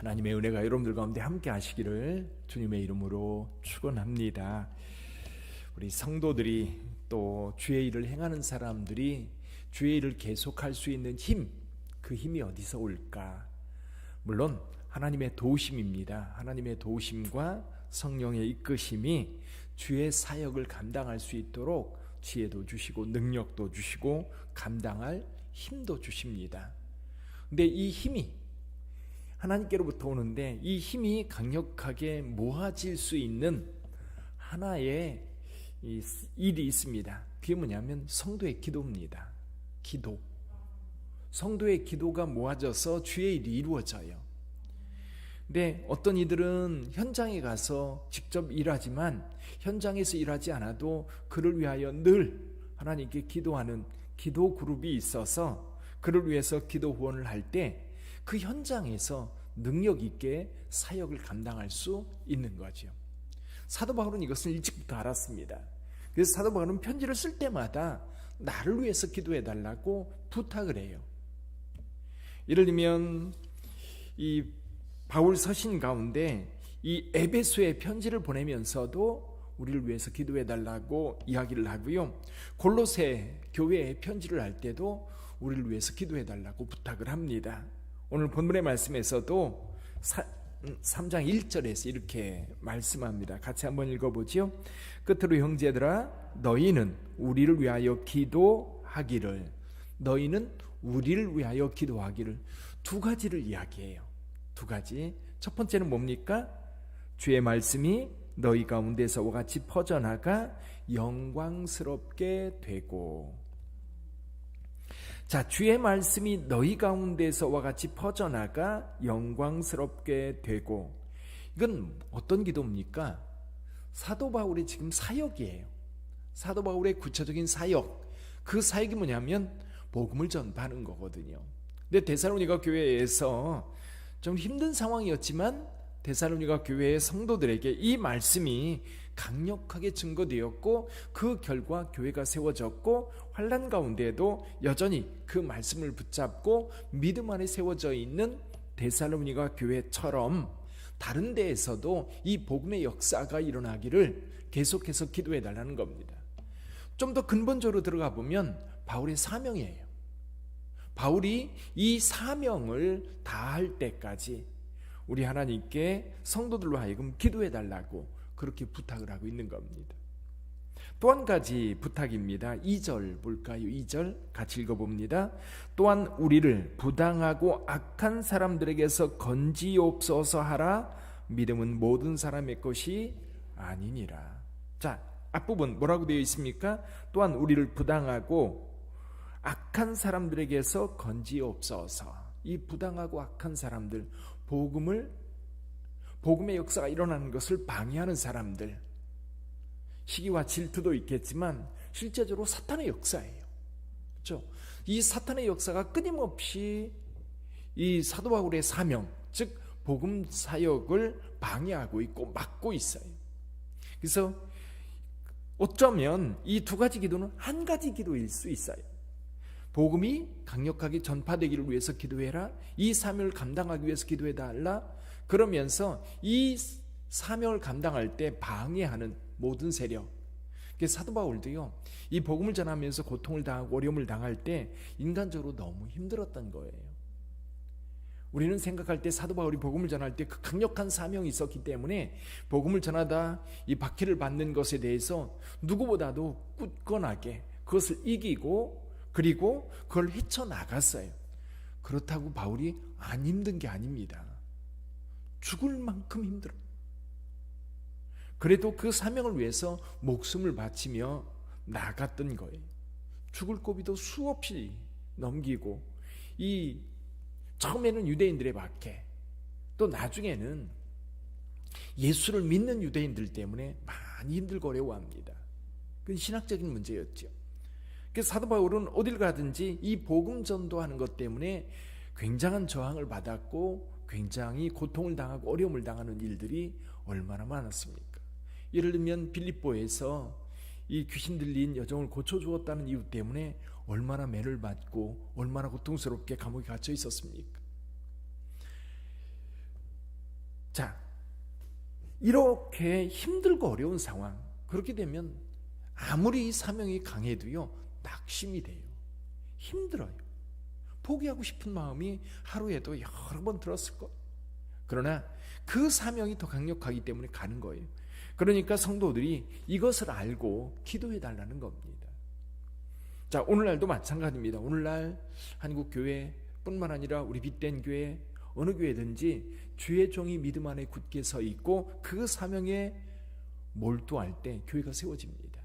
하나님의 은혜가 여러분들 가운데 함께 하시기를 주님의 이름으로 축원합니다. 우리 성도들이 또 주의 일을 행하는 사람들이 주의 일을 계속할 수 있는 힘, 그 힘이 어디서 올까? 물론 하나님의 도우심입니다. 하나님의 도우심과 성령의 이끄심이 주의 사역을 감당할 수 있도록 지혜도 주시고 능력도 주시고 감당할 힘도 주십니다. 근데 이 힘이 하나님께로부터 오는데 이 힘이 강력하게 모아질 수 있는 하나의 일이 있습니다. 그게 뭐냐면 성도의 기도입니다. 기도. 성도의 기도가 모아져서 주의 일이 이루어져요. 근데 어떤 이들은 현장에 가서 직접 일하지만 현장에서 일하지 않아도 그를 위하여 늘 하나님께 기도하는 기도 그룹이 있어서 그를 위해서 기도 후원을 할 때 그 현장에서 능력 있게 사역을 감당할 수 있는 거죠. 사도 바울은 이것을 일찍부터 알았습니다. 그래서 사도 바울은 편지를 쓸 때마다 나를 위해서 기도해 달라고 부탁을 해요. 예를 들면 이 바울 서신 가운데 이 에베소에 편지를 보내면서도 우리를 위해서 기도해 달라고 이야기를 하고요. 골로새 교회에 편지를 할 때도 우리를 위해서 기도해 달라고 부탁을 합니다. 오늘 본문의 말씀에서도 3장 1절에서 이렇게 말씀합니다. 같이 한번 읽어보죠. 끝으로 형제들아 너희는 우리를 위하여 기도하기를. 너희는 우리를 위하여 기도하기를. 두 가지를 이야기해요. 두 가지. 첫 번째는 뭡니까? 주의 말씀이 너희 가운데서와 같이 퍼져나가 영광스럽게 되고. 자, 주의 말씀이 너희 가운데서와 같이 퍼져나가 영광스럽게 되고. 이건 어떤 기도입니까? 사도 바울의 지금 사역이에요. 사도 바울의 구체적인 사역. 그 사역이 뭐냐면 복음을 전파하는 거거든요. 근데 데살로니가 교회에서 좀 힘든 상황이었지만 데살로니가 교회의 성도들에게 이 말씀이 강력하게 증거되었고 그 결과 교회가 세워졌고 환난 가운데에도 여전히 그 말씀을 붙잡고 믿음 안에 세워져 있는 데살로니가 교회처럼 다른 데에서도 이 복음의 역사가 일어나기를 계속해서 기도해 달라는 겁니다. 좀 더 근본적으로 들어가 보면 바울의 사명이에요. 바울이 이 사명을 다할 때까지 우리 하나님께 성도들로 하여금 기도해 달라고 그렇게 부탁을 하고 있는 겁니다. 또 한 가지 부탁입니다. 2절 볼까요? 2절 같이 읽어봅니다. 또한 우리를 부당하고 악한 사람들에게서 건지옵소서 하라. 믿음은 모든 사람의 것이 아니니라. 자, 앞부분 뭐라고 되어 있습니까? 또한 우리를 부당하고 악한 사람들에게서 건지옵소서. 이 부당하고 악한 사람들, 복음의 역사가 일어나는 것을 방해하는 사람들, 시기와 질투도 있겠지만 실제적으로 사탄의 역사예요. 그렇죠? 이 사탄의 역사가 끊임없이 이 사도 바울의 사명, 즉 복음 사역을 방해하고 있고 막고 있어요. 그래서 어쩌면 이 두 가지 기도는 한 가지 기도일 수 있어요. 복음이 강력하게 전파되기를 위해서 기도해라. 이 사명을 감당하기 위해서 기도해달라. 그러면서 이 사명을 감당할 때 방해하는 모든 세력. 사도 바울도요, 이 복음을 전하면서 고통을 당하고 어려움을 당할 때 인간적으로 너무 힘들었던 거예요. 우리는 생각할 때 사도 바울이 복음을 전할 때 그 강력한 사명이 있었기 때문에 복음을 전하다 이 박해를 받는 것에 대해서 누구보다도 굳건하게 그것을 이기고 그리고 그걸 헤쳐나갔어요. 그렇다고 바울이 안 힘든 게 아닙니다. 죽을 만큼 힘들어. 그래도 그 사명을 위해서 목숨을 바치며 나갔던 거예요. 죽을 고비도 수없이 넘기고 이 처음에는 유대인들의 박해, 또 나중에는 예수를 믿는 유대인들 때문에 많이 힘들고 어려워합니다. 그건 신학적인 문제였죠. 그래서 사도 바울은 어딜 가든지 이 복음 전도하는 것 때문에 굉장한 저항을 받았고 굉장히 고통을 당하고 어려움을 당하는 일들이 얼마나 많았습니까? 예를 들면 빌립보에서 이 귀신 들린 여종을 고쳐주었다는 이유 때문에 얼마나 매를 맞고 얼마나 고통스럽게 감옥에 갇혀 있었습니까? 자, 이렇게 힘들고 어려운 상황, 그렇게 되면 아무리 이 사명이 강해도요, 낙심이 돼요. 힘들어요. 포기하고 싶은 마음이 하루에도 여러 번 들었을 것. 그러나 그 사명이 더 강력하기 때문에 가는 거예요. 그러니까 성도들이 이것을 알고 기도해 달라는 겁니다. 자, 오늘날도 마찬가지입니다. 오늘날 한국교회뿐만 아니라 우리 빛된 교회, 어느 교회든지 주의 종이 믿음 안에 굳게 서 있고 그 사명에 몰두할 때 교회가 세워집니다.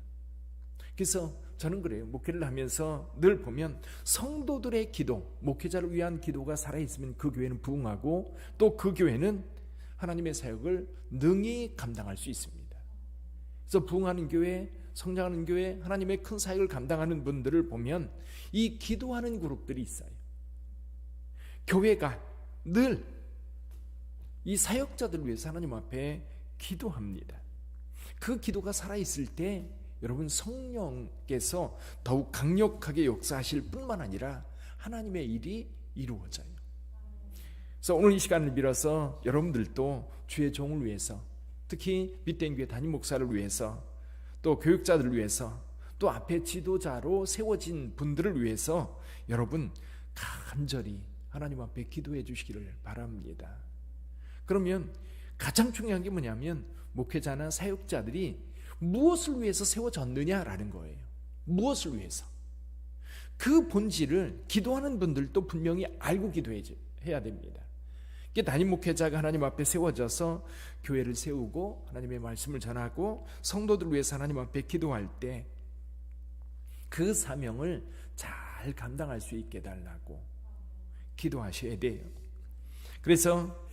그래서 저는 그래요. 목회를 하면서 늘 보면 성도들의 기도, 목회자를 위한 기도가 살아있으면 그 교회는 부흥하고 또 그 교회는 하나님의 사역을 능히 감당할 수 있습니다. 그래서 부흥하는 교회, 성장하는 교회, 하나님의 큰 사역을 감당하는 분들을 보면 이 기도하는 그룹들이 있어요. 교회가 늘 이 사역자들을 위해서 하나님 앞에 기도합니다. 그 기도가 살아있을 때 여러분 성령께서 더욱 강력하게 역사하실 뿐만 아니라 하나님의 일이 이루어져요. 그래서 오늘 이 시간을 빌어서 여러분들도 주의 종을 위해서, 특히 빛된 교회 담임 목사를 위해서, 또 교육자들을 위해서, 또 앞에 지도자로 세워진 분들을 위해서 여러분 간절히 하나님 앞에 기도해 주시기를 바랍니다. 그러면 가장 중요한 게 뭐냐면 목회자나 사역자들이 무엇을 위해서 세워졌느냐라는 거예요. 무엇을 위해서? 그 본질을 기도하는 분들도 분명히 알고 기도해야 됩니다. 담임 목회자가 하나님 앞에 세워져서 교회를 세우고 하나님의 말씀을 전하고 성도들을 위해서 하나님 앞에 기도할 때 그 사명을 잘 감당할 수 있게 해달라고 기도하셔야 돼요. 그래서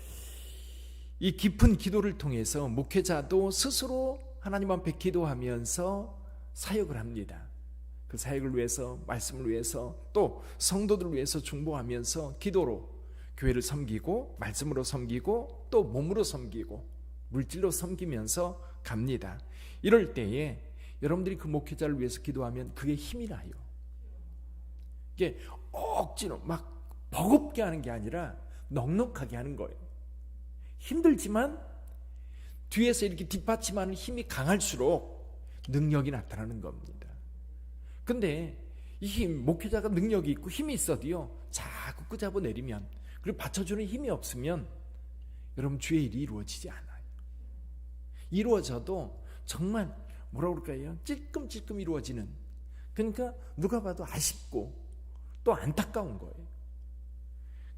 이 깊은 기도를 통해서 목회자도 스스로 하나님 앞에 기도하면서 사역을 합니다. 그 사역을 위해서, 말씀을 위해서, 또 성도들을 위해서 중보하면서 기도로 교회를 섬기고 말씀으로 섬기고 또 몸으로 섬기고 물질로 섬기면서 갑니다. 이럴 때에 여러분들이 그 목회자를 위해서 기도하면 그게 힘이 나요. 이게 억지로 막 버겁게 하는 게 아니라 넉넉하게 하는 거예요. 힘들지만 뒤에서 이렇게 뒷받침하는 힘이 강할수록 능력이 나타나는 겁니다. 근데 이 힘, 목회자가 능력이 있고 힘이 있어도요, 자꾸 끄잡아 내리면, 그리고 받쳐주는 힘이 없으면 여러분 주의 일이 이루어지지 않아요. 이루어져도 정말 뭐라 그럴까요? 찔끔찔끔 이루어지는, 그러니까 누가 봐도 아쉽고 또 안타까운 거예요.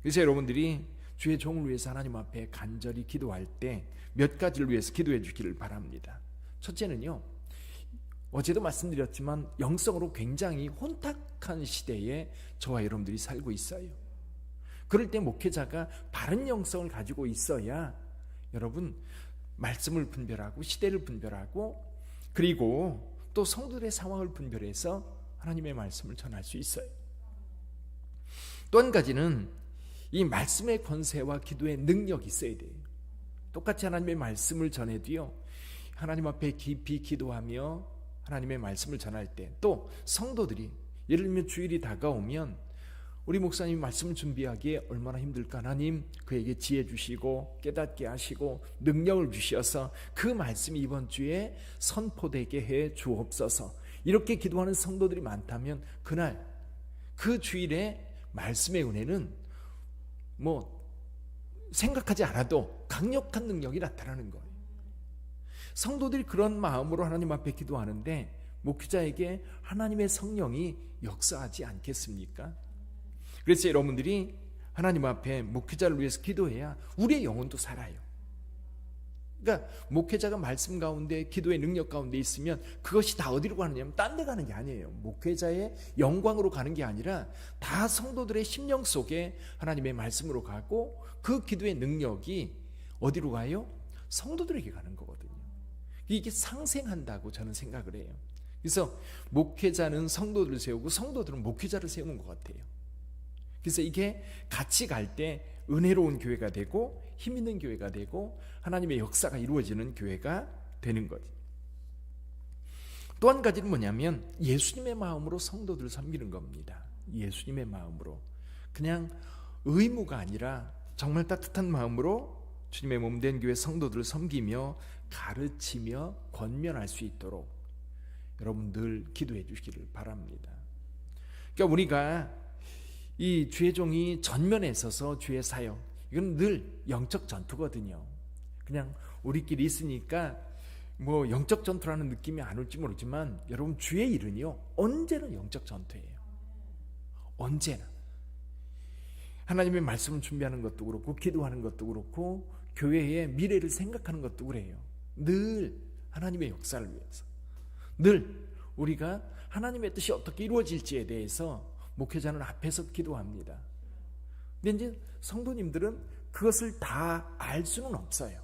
그래서 여러분들이 주의 종을 위해서 하나님 앞에 간절히 기도할 때 몇 가지를 위해서 기도해 주기를 바랍니다. 첫째는요, 어제도 말씀드렸지만 영성으로 굉장히 혼탁한 시대에 저와 여러분들이 살고 있어요. 그럴 때 목회자가 바른 영성을 가지고 있어야 여러분 말씀을 분별하고 시대를 분별하고 그리고 또 성도들의 상황을 분별해서 하나님의 말씀을 전할 수 있어요. 또 한 가지는 이 말씀의 권세와 기도의 능력이 있어야 돼요. 똑같이 하나님의 말씀을 전해도요, 하나님 앞에 깊이 기도하며 하나님의 말씀을 전할 때, 또 성도들이 예를 들면 주일이 다가오면 우리 목사님이 말씀을 준비하기에 얼마나 힘들까. 하나님 그에게 지혜 주시고 깨닫게 하시고 능력을 주셔서 그 말씀이 이번 주에 선포되게 해 주옵소서. 이렇게 기도하는 성도들이 많다면 그날 그 주일에 말씀의 은혜는 뭐 생각하지 않아도 강력한 능력이 나타나는 거예요. 성도들이 그런 마음으로 하나님 앞에 기도하는데 목회자에게 하나님의 성령이 역사하지 않겠습니까? 그래서 여러분들이 하나님 앞에 목회자를 위해서 기도해야 우리의 영혼도 살아요. 그러니까 목회자가 말씀 가운데 기도의 능력 가운데 있으면 그것이 다 어디로 가느냐면 딴 데 가는 게 아니에요. 목회자의 영광으로 가는 게 아니라 다 성도들의 심령 속에 하나님의 말씀으로 가고 그 기도의 능력이 어디로 가요? 성도들에게 가는 거거든요. 이게 상생한다고 저는 생각을 해요. 그래서 목회자는 성도들을 세우고 성도들은 목회자를 세우는 것 같아요. 그래서 이게 같이 갈 때 은혜로운 교회가 되고 힘 있는 교회가 되고 하나님의 역사가 이루어지는 교회가 되는 거죠. 또 한 가지는 뭐냐면 예수님의 마음으로 성도들을 섬기는 겁니다. 예수님의 마음으로. 그냥 의무가 아니라 정말 따뜻한 마음으로 주님의 몸된 교회 성도들을 섬기며 가르치며 권면할 수 있도록 여러분 늘 기도해 주시기를 바랍니다. 그러니까 우리가 이 주의 종이 전면에 있어서 주의 사역, 이건 늘 영적 전투거든요. 그냥 우리끼리 있으니까 뭐 영적 전투라는 느낌이 안 올지 모르지만 여러분 주의 일은요 언제나 영적 전투예요. 언제나 하나님의 말씀을 준비하는 것도 그렇고 기도하는 것도 그렇고 교회의 미래를 생각하는 것도 그래요. 늘 하나님의 역사를 위해서, 늘 우리가 하나님의 뜻이 어떻게 이루어질지에 대해서 목회자는 앞에서 기도합니다. 근데 이제 성도님들은 그것을 다 알 수는 없어요.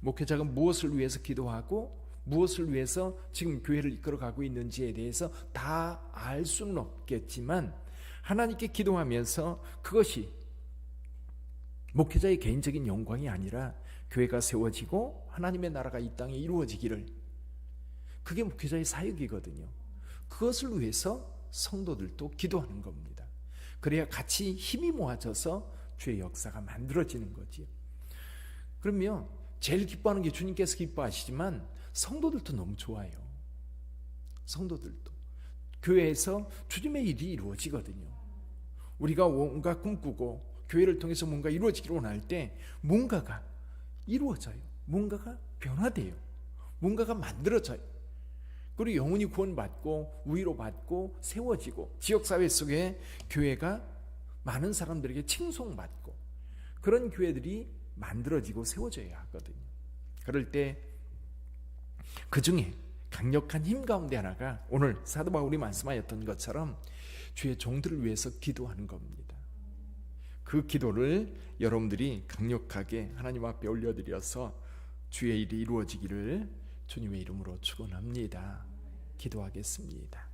목회자가 무엇을 위해서 기도하고 무엇을 위해서 지금 교회를 이끌어가고 있는지에 대해서 다 알 수는 없겠지만 하나님께 기도하면서 그것이 목회자의 개인적인 영광이 아니라 교회가 세워지고 하나님의 나라가 이 땅에 이루어지기를, 그게 목회자의 사역이거든요. 그것을 위해서 성도들도 기도하는 겁니다. 그래야 같이 힘이 모아져서 주의 역사가 만들어지는 거지요. 그러면 제일 기뻐하는 게 주님께서 기뻐하시지만 성도들도 너무 좋아요. 성도들도 교회에서 주님의 일이 이루어지거든요. 우리가 뭔가 꿈꾸고 교회를 통해서 뭔가 이루어지기를 원할 때 뭔가가 이루어져요. 뭔가가 변화돼요. 뭔가가 만들어져요. 그리고 영혼이 구원받고 위로받고 세워지고 지역사회 속에 교회가 많은 사람들에게 칭송받고 그런 교회들이 만들어지고 세워져야 하거든요. 그럴 때 그 중에 강력한 힘 가운데 하나가 오늘 사도 바울이 말씀하였던 것처럼 주의 종들을 위해서 기도하는 겁니다. 그 기도를 여러분들이 강력하게 하나님 앞에 올려드려서 주의 일이 이루어지기를 주님의 이름으로 축원합니다. 기도하겠습니다.